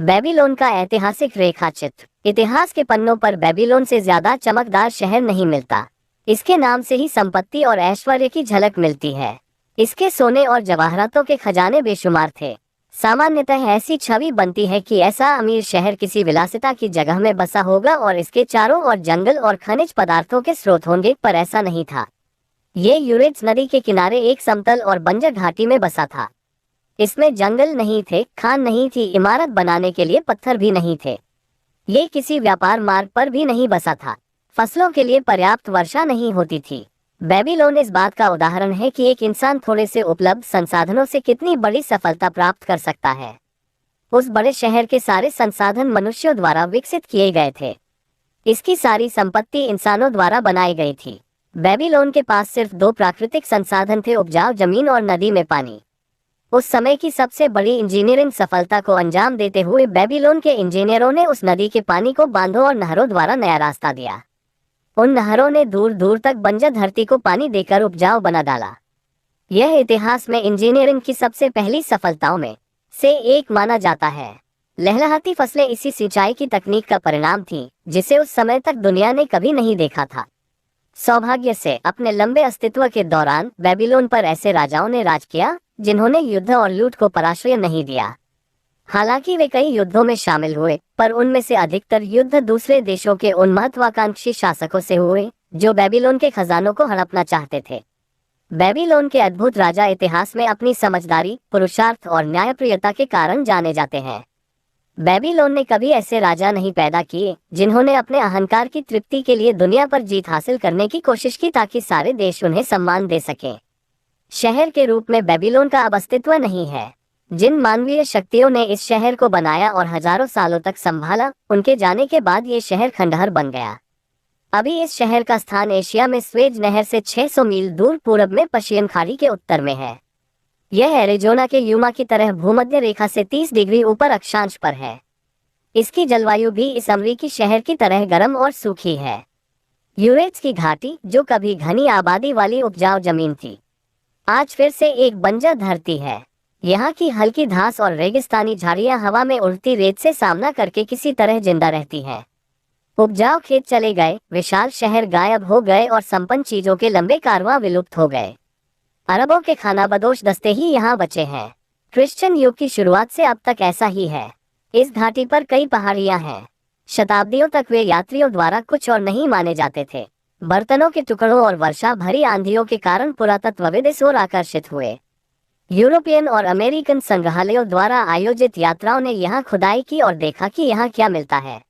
Babylon का ऐतिहासिक रेखाचित्र। इतिहास के पन्नों पर बेबीलोन से ज्यादा चमकदार शहर नहीं मिलता। इसके नाम से ही संपत्ति और ऐश्वर्य की झलक मिलती है। इसके सोने और जवाहरातों के खजाने बेशुमार थे। सामान्यतः ऐसी छवि बनती है कि ऐसा अमीर शहर किसी विलासिता की जगह में बसा होगा और इसके चारों ओर जंगल और खनिज पदार्थों के स्रोत होंगे, पर ऐसा नहीं था। ये यूरेट्स नदी के किनारे एक समतल और बंजर घाटी में बसा था। इसमें जंगल नहीं थे, खान नहीं थी, इमारत बनाने के लिए पत्थर भी नहीं थे। ये किसी व्यापार मार्ग पर भी नहीं बसा था। फसलों के लिए पर्याप्त वर्षा नहीं होती थी। बेबीलोन इस बात का उदाहरण है कि एक इंसान थोड़े से उपलब्ध संसाधनों से कितनी बड़ी सफलता प्राप्त कर सकता है। उस बड़े शहर के सारे संसाधन मनुष्यों द्वारा विकसित किए गए थे। इसकी सारी संपत्ति इंसानों द्वारा बनाई गई थी। बेबीलोन के पास सिर्फ दो प्राकृतिक संसाधन थे, उपजाऊ जमीन और नदी में पानी। उस समय की सबसे बड़ी इंजीनियरिंग सफलता को अंजाम देते हुए बेबीलोन के इंजीनियरों ने उस नदी के पानी को बांधों और नहरों द्वारा नया रास्ता दिया। उन नहरों ने दूर दूर तक बंजर धरती को पानी देकर उपजाऊ बना डाला। यह इतिहास में इंजीनियरिंग की सबसे पहली सफलताओं में से एक माना जाता है। लहलहाती फसलें इसी सिंचाई की तकनीक का परिणाम थीं, जिसे उस समय तक दुनिया ने कभी नहीं देखा था। सौभाग्य से अपने लंबे अस्तित्व के दौरान बेबीलोन पर ऐसे राजाओं ने राज किया जिन्होंने युद्ध और लूट को पराश्रय नहीं दिया। हालांकि वे कई युद्धों में शामिल हुए, पर उनमें से अधिकतर युद्ध दूसरे देशों के उन महत्वाकांक्षी शासकों से हुए जो बेबीलोन के खजानों को हड़पना चाहते थे। बेबीलोन के अद्भुत राजा इतिहास में अपनी समझदारी, पुरुषार्थ और न्यायप्रियता के कारण जाने जाते हैं। बेबीलोन ने कभी ऐसे राजा नहीं पैदा किए जिन्होंने अपने अहंकार की तृप्ति के लिए दुनिया पर जीत हासिल करने की कोशिश की ताकि सारे देश उन्हें सम्मान दे सकें। शहर के रूप में बेबीलोन का अब अस्तित्व नहीं है। जिन मानवीय शक्तियों ने इस शहर को बनाया और हजारों सालों तक संभाला, उनके जाने के बाद ये शहर खंडहर बन गया। अभी इस शहर का स्थान एशिया में स्वेज नहर से 600 मील दूर पूरब में पर्शियन खाड़ी के उत्तर में है। यह एरिजोना के यूमा की तरह भूमध्य रेखा से 30 डिग्री ऊपर अक्षांश पर है। इसकी जलवायु भी इस अमरीकी शहर की तरह गर्म और सूखी है। यूरेट्स की घाटी, जो कभी घनी आबादी वाली उपजाऊ जमीन थी, आज फिर से एक बंजर धरती है। यहाँ की हल्की घास और रेगिस्तानी झाड़ियाँ हवा में उड़ती रेत से सामना करके किसी तरह जिंदा रहती हैं। उपजाऊ खेत चले गए, विशाल शहर गायब हो गए और संपन्न चीजों के लंबे कारवां विलुप्त हो गए। अरबों के खानाबदोश दस्ते ही यहाँ बचे हैं। क्रिश्चियन युग की शुरुआत से अब तक ऐसा ही है। इस घाटी पर कई पहाड़ियाँ हैं। शताब्दियों तक वे यात्रियों द्वारा कुछ और नहीं माने जाते थे। बर्तनों के टुकड़ों और वर्षा भरी आंधियों के कारण पुरातत्वविद इस ओर आकर्षित हुए। यूरोपियन और अमेरिकन संग्रहालयों द्वारा आयोजित यात्राओं ने यहाँ खुदाई की और देखा कि यहाँ क्या मिलता है।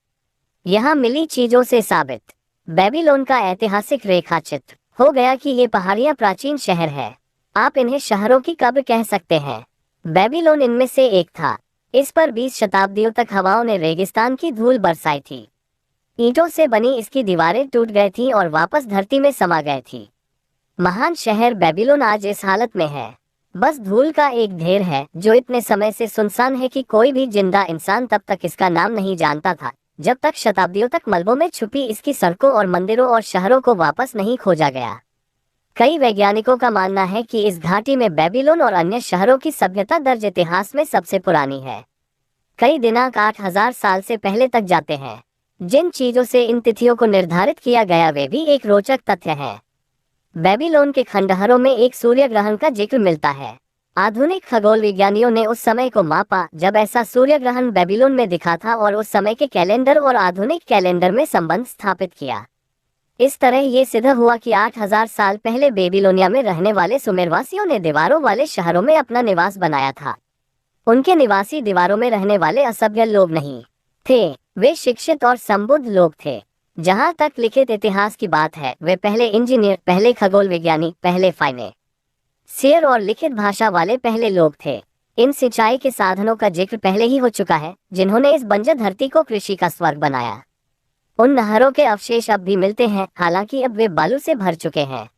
यहाँ मिली चीजों से साबित बेबीलोन का ऐतिहासिक रेखाचित्र हो गया कि ये पहाड़ियाँ प्राचीन शहर है। आप इन्हें शहरों की कब्र कह सकते हैं। बेबीलोन इनमें से एक था। इस पर 20 शताब्दियों तक हवाओं ने रेगिस्तान की धूल बरसाई थी। ईंटों से बनी इसकी दीवारें टूट गई थीं और वापस धरती में समा गए थी। महान शहर बेबीलोन आज इस हालत में है। बस धूल का एक ढेर है जो इतने समय से सुनसान है कि कोई भी जिंदा इंसान तब तक इसका नाम नहीं जानता था, जब तक शताब्दियों तक मलबों में छुपी इसकी सड़कों और मंदिरों और शहरों को वापस नहीं खोजा गया। कई वैज्ञानिकों का मानना है कि इस घाटी में बेबीलोन और अन्य शहरों की सभ्यता दर्ज इतिहास में सबसे पुरानी है। कई दिनांक 8000 साल से पहले तक जाते हैं। जिन चीजों से इन तिथियों को निर्धारित किया गया वे भी एक रोचक तथ्य है। बेबीलोन के खंडहरों में एक सूर्य ग्रहण का जिक्र मिलता है। आधुनिक खगोल विज्ञानियों ने उस समय को मापा जब ऐसा सूर्य ग्रहण बेबीलोन में दिखा था और उस समय के कैलेंडर और आधुनिक कैलेंडर में संबंध स्थापित किया। इस तरह ये सिद्ध हुआ कि 8000 साल पहले बेबीलोनिया में रहने वाले सुमेरवासियों ने दीवारों वाले शहरों में अपना निवास बनाया था। उनके निवासी दीवारों में रहने वाले असभ्य लोग नहीं थे, वे शिक्षित और संबुद्ध लोग थे। जहां तक लिखित इतिहास की बात है, वे पहले इंजीनियर, पहले खगोल विज्ञानी, पहले फाइनेंसियर और लिखित भाषा वाले पहले लोग थे। इन सिंचाई के साधनों का जिक्र पहले ही हो चुका है जिन्होंने इस बंजर धरती को कृषि का स्वर्ग बनाया। उन नहरों के अवशेष अब भी मिलते हैं, हालांकि अब वे बालू से भर चुके हैं।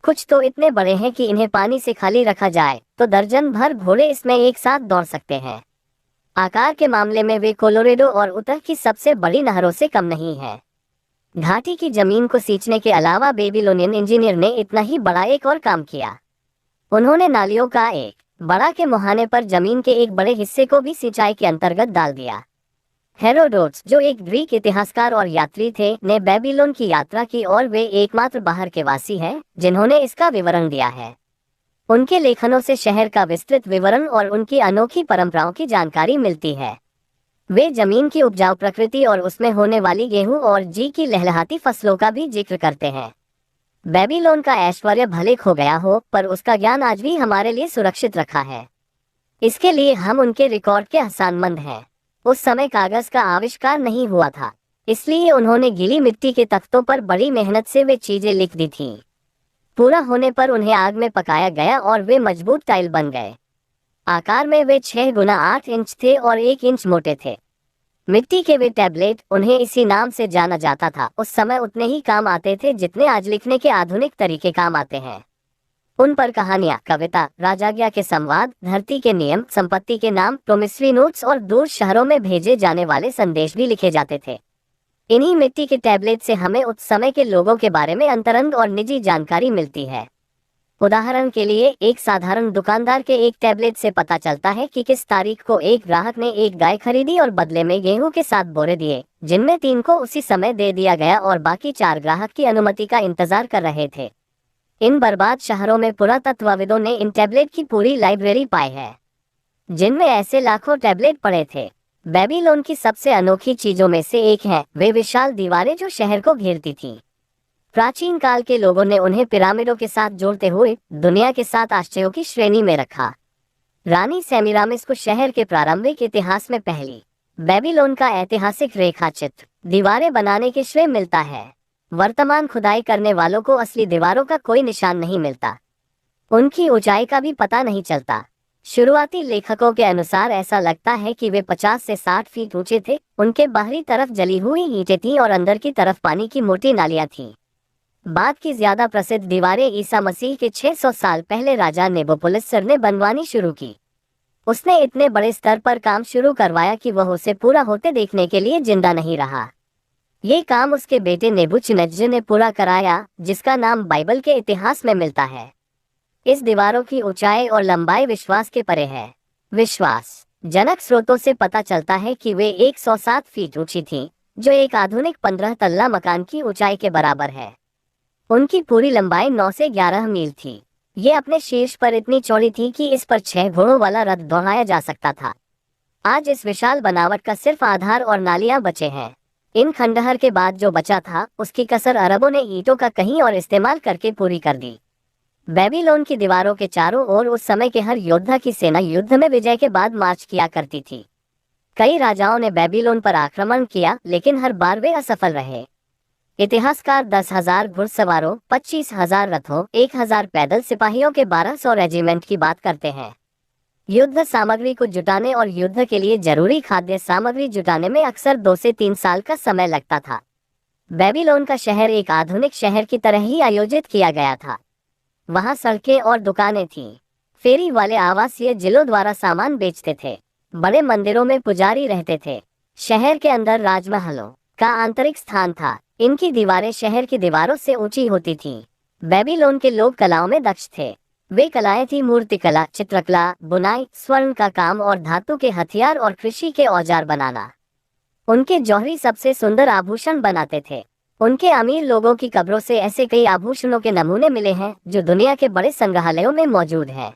कुछ तो इतने बड़े हैं कि इन्हें पानी से खाली रखा जाए तो दर्जन भर घोड़े इसमें एक साथ दौड़ सकते हैं। आकार के मामले में वे कोलोरेडो और उत्तर की सबसे बड़ी नहरों से कम नहीं है। घाटी की जमीन को सींचने के अलावा बेबीलोनियन इंजीनियर ने इतना ही बड़ा एक और काम किया। उन्होंने नालियों का एक बड़ा के मुहाने पर जमीन के एक बड़े हिस्से को भी सिंचाई के अंतर्गत डाल दिया। हेरोडोट्स, जो एक ग्रीक इतिहासकार और यात्री थे, ने बेबीलोन की यात्रा की और वे एकमात्र बाहर के वासी हैं जिन्होंने इसका विवरण दिया है। उनके लेखनों से शहर का विस्तृत विवरण और उनकी अनोखी परंपराओं की जानकारी मिलती है। वे जमीन की उपजाऊ प्रकृति और उसमें होने वाली गेहूं और जी की लहलहाती फसलों का भी जिक्र करते हैं। बेबीलोन का ऐश्वर्य भले खो गया हो, पर उसका ज्ञान आज भी हमारे लिए सुरक्षित रखा है। इसके लिए हम उनके रिकॉर्ड के एहसानमंद हैं। उस समय कागज का आविष्कार नहीं हुआ था, इसलिए उन्होंने गीली मिट्टी के तख्तों पर बड़ी मेहनत से वे चीजें लिख दी थीं। पूरा होने पर उन्हें आग में पकाया गया और वे मजबूत टाइल बन गए। आकार में वे 6 गुना 8 इंच थे और 1 इंच मोटे थे। मिट्टी के वे टैबलेट, उन्हें इसी नाम से जाना जाता था, उस समय उतने ही काम आते थे जितने आज लिखने के आधुनिक तरीके काम आते हैं। उन पर कहानियां, कविता, राजाज्ञा के संवाद, धरती के नियम, संपत्ति के नाम, प्रोमिसरी नोट्स और दूर शहरों में भेजे जाने वाले संदेश भी लिखे जाते थे। इन्हीं मिट्टी के टैबलेट से हमें उस समय के लोगों के बारे में अंतरंग और निजी जानकारी मिलती है। उदाहरण के लिए, एक साधारण दुकानदार के एक टैबलेट से पता चलता है कि किस तारीख को एक ग्राहक ने एक गाय खरीदी और बदले में गेहूं के 7 बोरे दिए, जिनमें 3 को उसी समय दे दिया गया और बाकी 4 ग्राहक की अनुमति का इंतजार कर रहे थे। इन बर्बाद शहरों में पुरातत्वविदों ने इन टैबलेट की पूरी लाइब्रेरी पाई है, जिनमें ऐसे लाखों टैबलेट पड़े थे। बेबीलोन की सबसे अनोखी चीजों में से एक है वे विशाल दीवारें जो शहर को घेरती थीं। प्राचीन काल के लोगों ने उन्हें पिरामिडों के साथ जोड़ते हुए दुनिया के 7 आश्चर्यों की श्रेणी में रखा। रानी सेमिरामिस को शहर के प्रारंभिक इतिहास में पहली बेबीलोन का ऐतिहासिक रेखाचित्र दीवारें बनाने के श्रेय मिलता है। वर्तमान खुदाई करने वालों को असली दीवारों का कोई निशान नहीं मिलता, उनकी ऊंचाई का भी पता नहीं चलता। शुरुआती लेखकों के अनुसार ऐसा लगता है कि वे 50 से 60 फीट ऊंचे थे। उनके बाहरी तरफ जली हुई ईंटें थीं और अंदर की तरफ पानी की मोटी नालियां थीं। बाद की ज्यादा प्रसिद्ध दीवारें ईसा मसीह के 600 साल पहले राजा नेबुकदनेस्सर ने बनवानी शुरू की। उसने इतने बड़े स्तर पर काम शुरू करवाया कि वह उसे पूरा होते देखने के लिए जिंदा नहीं रहा। ये काम उसके बेटे नेबूकदनेस्सर ने पूरा कराया, जिसका नाम बाइबल के इतिहास में मिलता है। इस दीवारों की ऊंचाई और लंबाई विश्वास के परे है। विश्वास जनक स्रोतों से पता चलता है कि वे 107 फीट ऊंची थीं, जो एक आधुनिक 15 तल्ला मकान की ऊंचाई के बराबर है। उनकी पूरी लंबाई 9 से 11 मील थी। ये अपने शीर्ष पर इतनी चौड़ी थी कि इस पर 6 घोड़ों वाला रथ दौड़ाया जा सकता था। आज इस विशाल बनावट का सिर्फ आधार और नालियां बचे हैं। इन खंडहर के बाद जो बचा था, उसकी कसर अरबों ने ईंटों का कहीं और इस्तेमाल करके पूरी कर दी। बेबीलोन की दीवारों के चारों ओर उस समय के हर योद्धा की सेना युद्ध में विजय के बाद मार्च किया करती थी। कई राजाओं ने बेबीलोन पर आक्रमण किया, लेकिन हर बार वे असफल रहे। इतिहासकार 10,000 घुड़सवारों, 25,000 रथों, 1,000 पैदल सिपाहियों के 1200 रेजिमेंट की बात करते हैं। युद्ध सामग्री को जुटाने और युद्ध के लिए जरूरी खाद्य सामग्री जुटाने में अक्सर 2 से 3 साल का समय लगता था। बेबीलोन का शहर एक आधुनिक शहर की तरह ही आयोजित किया गया था। वहां सड़कें और दुकानें थीं। फेरी वाले आवासीय जिलों द्वारा सामान बेचते थे। बड़े मंदिरों में पुजारी रहते थे। शहर के अंदर राजमहलों का आंतरिक स्थान था। इनकी दीवारें शहर की दीवारों से ऊंची होती थीं। बेबीलोन के लोग कलाओं में दक्ष थे। वे कलाएं थी मूर्तिकला, चित्रकला, बुनाई, स्वर्ण का काम और धातु के हथियार और कृषि के औजार बनाना। उनके जौहरी सबसे सुंदर आभूषण बनाते थे। उनके अमीर लोगों की कब्रों से ऐसे कई आभूषणों के नमूने मिले हैं जो दुनिया के बड़े संग्रहालयों में मौजूद हैं।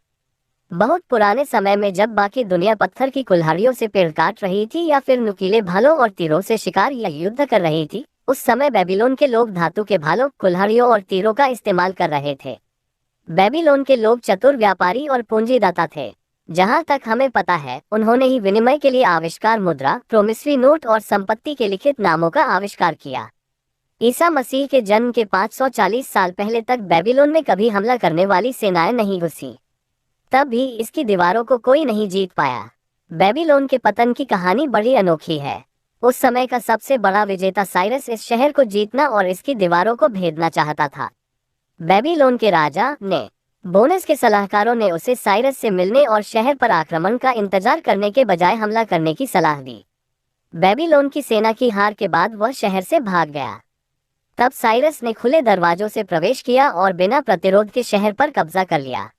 बहुत पुराने समय में जब बाकी दुनिया पत्थर की कुल्हाड़ियों से पेड़ काट रही थी या फिर नुकीले भालों और तीरों से शिकार या युद्ध कर रही थी, उस समय बेबीलोन के लोग धातु के भालों, कुल्हाड़ियों और तीरों का इस्तेमाल कर रहे थे। बेबीलोन के लोग चतुर व्यापारी और पूंजीदाता थे। जहां तक हमें पता है, उन्होंने ही विनिमय के लिए आविष्कार मुद्रा, प्रोमिसरी नोट और संपत्ति के लिखित नामों का आविष्कार किया। ईसा मसीह के जन्म के 540 साल पहले तक बेबीलोन में कभी हमला करने वाली सेनाएं नहीं घुसी। तब भी इसकी दीवारों को कोई नहीं जीत पाया। बेबीलोन के पतन की कहानी बड़ी अनोखी है। उस समय का सबसे बड़ा विजेता साइरस इस शहर को जीतना और इसकी दीवारों को भेदना चाहता था। बेबीलोन के राजा ने बोनस के सलाहकारों ने उसे साइरस से मिलने और शहर पर आक्रमण का इंतजार करने के बजाय हमला करने की सलाह दी। बेबीलोन की सेना की हार के बाद वह शहर से भाग गया। तब साइरस ने खुले दरवाजों से प्रवेश किया और बिना प्रतिरोध के शहर पर कब्जा कर लिया।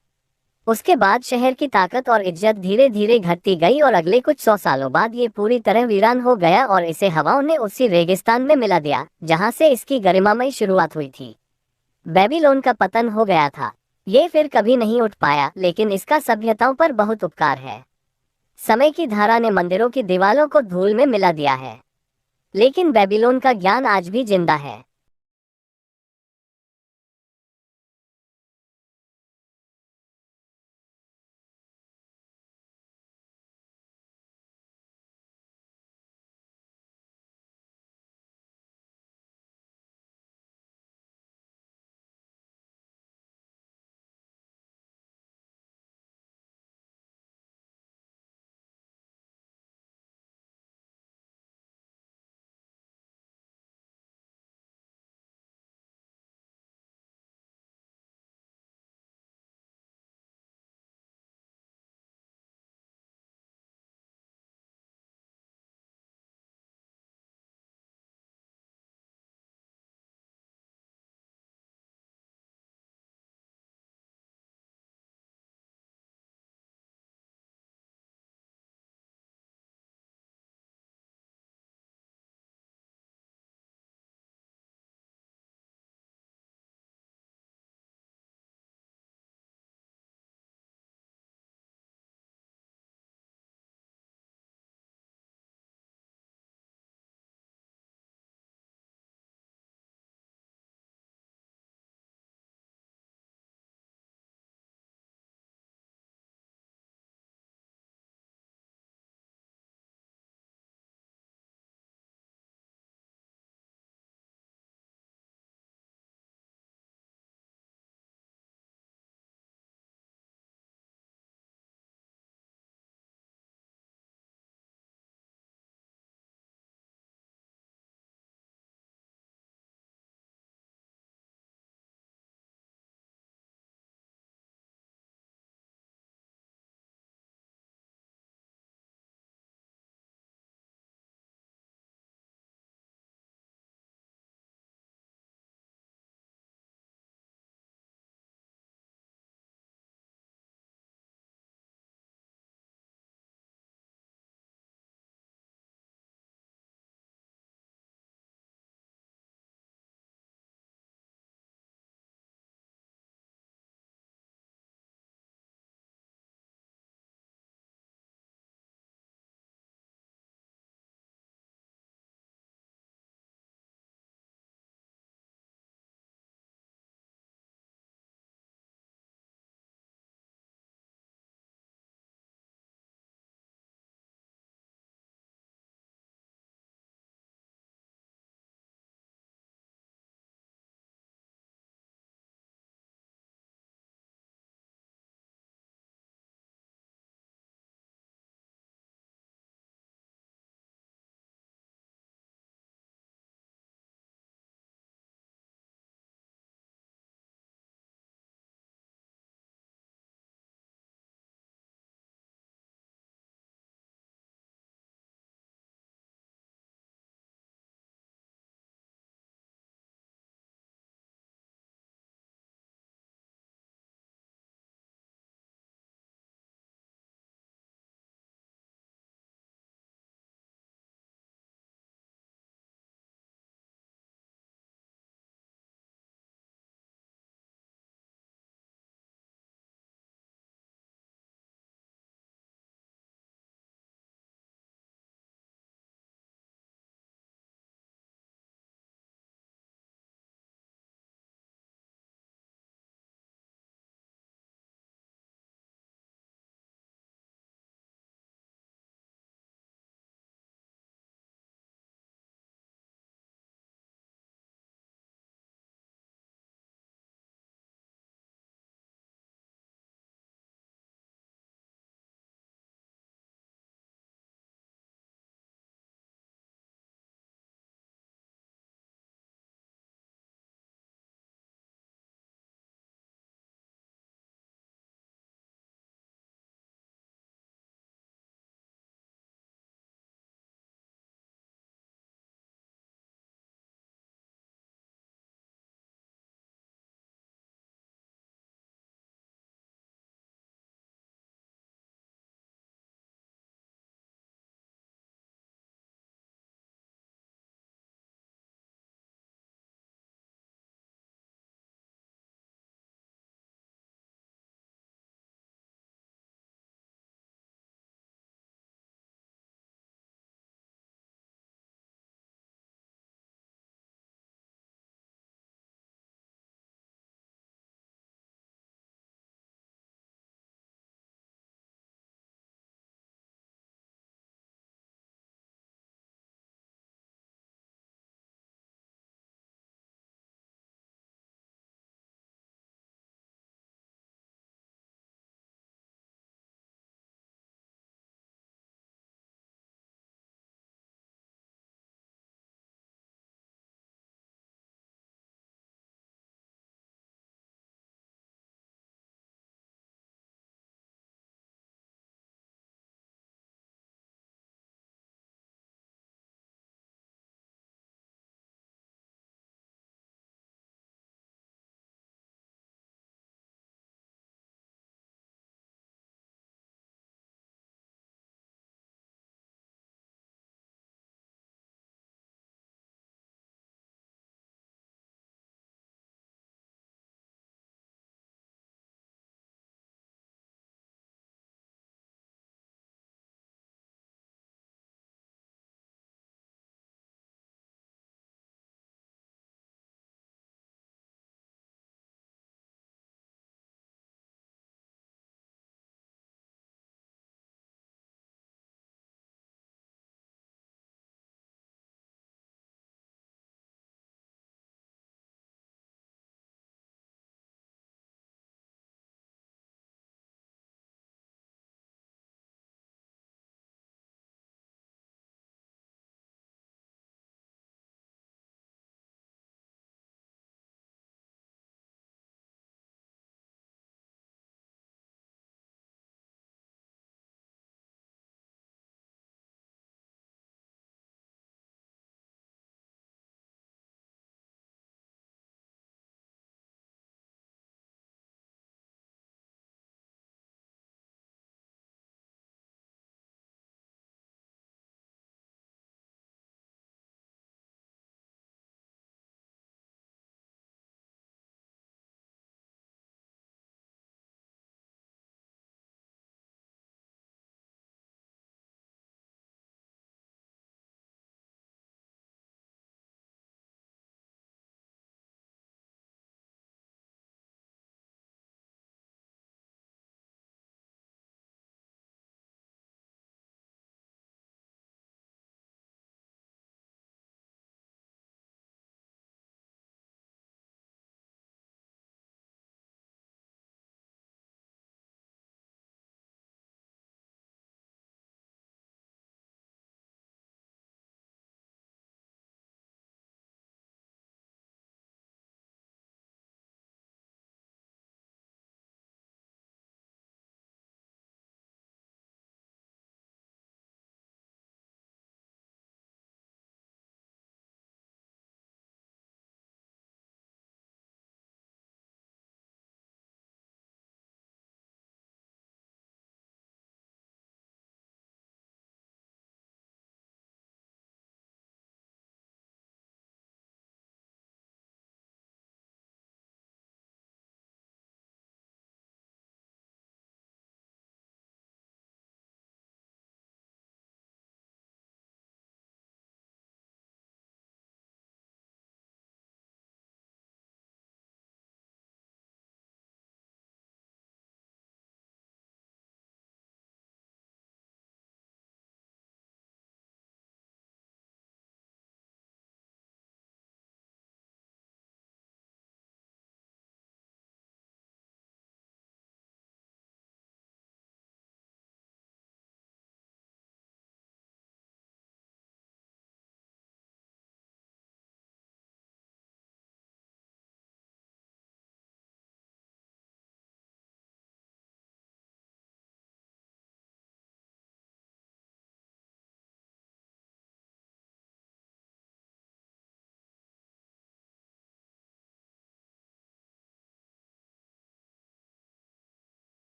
उसके बाद शहर की ताकत और इज्जत धीरे धीरे घटती गई और अगले कुछ 100 सालों बाद ये पूरी तरह वीरान हो गया और इसे हवाओं ने उसी रेगिस्तान में मिला दिया जहां से इसकी गरिमामयी शुरुआत हुई थी। बेबीलोन का पतन हो गया था। ये फिर कभी नहीं उठ पाया, लेकिन इसका सभ्यताओं पर बहुत उपकार है। समय की धारा ने मंदिरों की दीवारों को धूल में मिला दिया है, लेकिन बेबीलोन का ज्ञान आज भी जिंदा है।